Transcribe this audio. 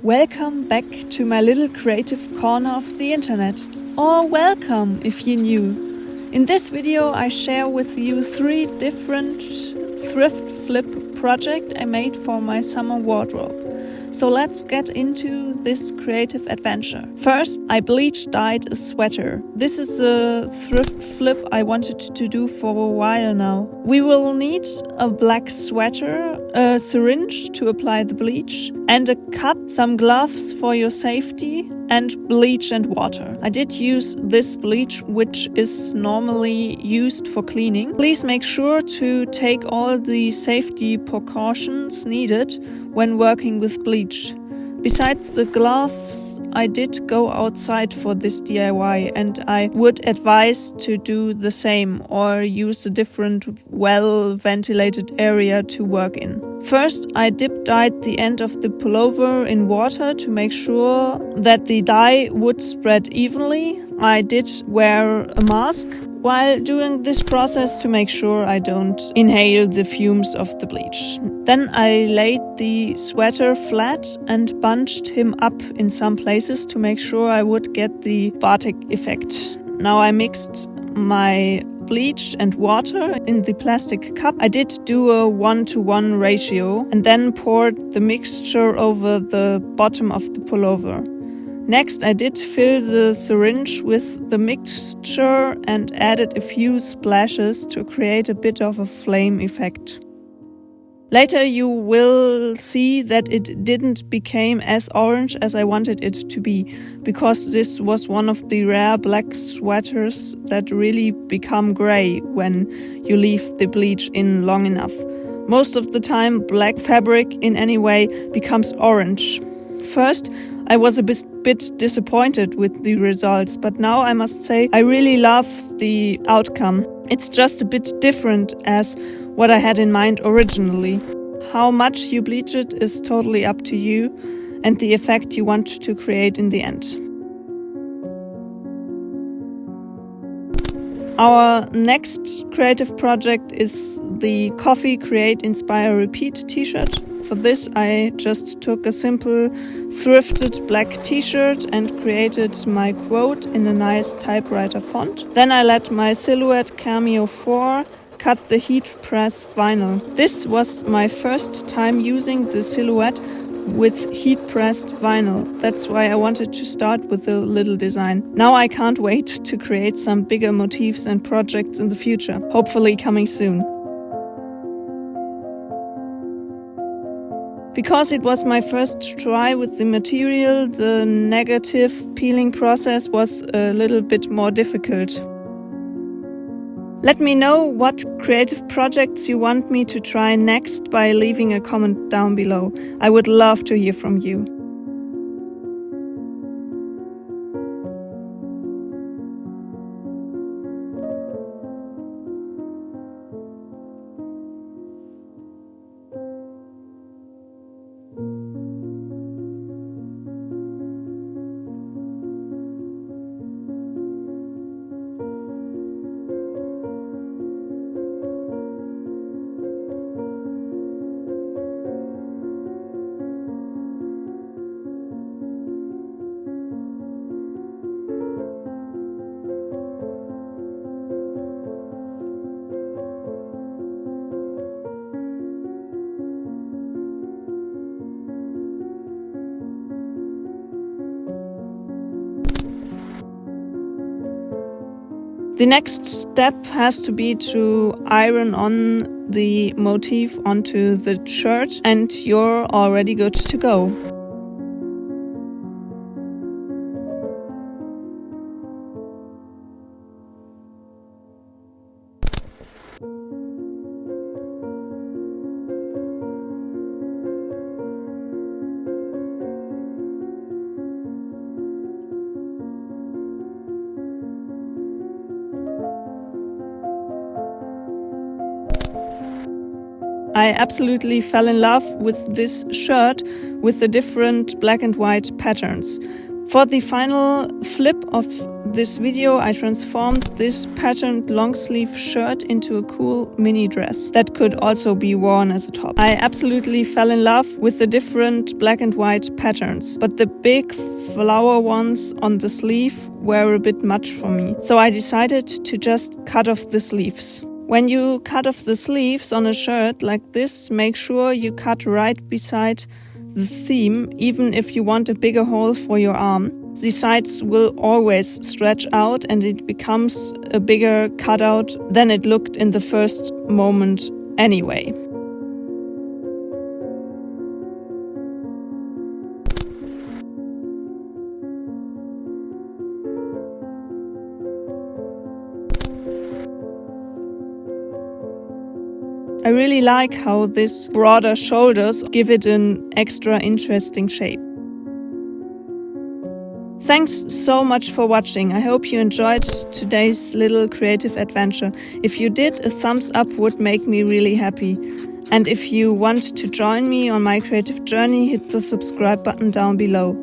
Welcome back to my little creative corner of the internet. Or welcome if you're new. In this video I share with you 3 different thrift flip projects I made for my summer wardrobe. So let's get into this creative adventure. First, I bleach dyed a sweater. This is a thrift flip I wanted to do for a while now. We will need a black sweater, a syringe to apply the bleach, and a cup, some gloves for your safety, and bleach and water. I did use this bleach, which is normally used for cleaning. Please make sure to take all the safety precautions needed when working with bleach. Besides the gloves, I did go outside for this DIY, and I would advise to do the same or use a different well-ventilated area to work in. First, I dip-dyed the end of the pullover in water to make sure that the dye would spread evenly. I did wear a mask while doing this process to make sure I don't inhale the fumes of the bleach. Then I laid the sweater flat and bunched him up in some places to make sure I would get the batik effect. Now I mixed my bleach and water in the plastic cup. I did do a 1-to-1 ratio and then poured the mixture over the bottom of the pullover. Next, I did fill the syringe with the mixture and added a few splashes to create a bit of a flame effect. Later you will see that it didn't become as orange as I wanted it to be, because this was one of the rare black sweaters that really become grey when you leave the bleach in long enough. Most of the time black fabric in any way becomes orange. First, I was a bit disappointed with the results, but now I must say I really love the outcome. It's just a bit different as what I had in mind originally. How much you bleach it is totally up to you and the effect you want to create in the end. Our next creative project is the Coffee Create Inspire Repeat t-shirt. For this I just took a simple thrifted black t-shirt and created my quote in a nice typewriter font. Then I let my Silhouette Cameo 4 cut the heat press vinyl. This was my first time using the Silhouette with heat pressed vinyl. That's why I wanted to start with a little design. Now I can't wait to create some bigger motifs and projects in the future, hopefully coming soon. Because it was my first try with the material, the negative peeling process was a little bit more difficult. Let me know what creative projects you want me to try next by leaving a comment down below. I would love to hear from you. The next step has to be to iron on the motif onto the shirt, and you're already good to go. I absolutely fell in love with this shirt with the different black and white patterns. For the final flip of this video, I transformed this patterned long sleeve shirt into a cool mini dress that could also be worn as a top. I absolutely fell in love with the different black and white patterns, but the big flower ones on the sleeve were a bit much for me. So I decided to just cut off the sleeves. When you cut off the sleeves on a shirt like this, make sure you cut right beside the seam, even if you want a bigger hole for your arm. The sides will always stretch out and it becomes a bigger cutout than it looked in the first moment anyway. I really like how these broader shoulders give it an extra interesting shape. Thanks so much for watching. I hope you enjoyed today's little creative adventure. If you did, a thumbs up would make me really happy. And if you want to join me on my creative journey, hit the subscribe button down below.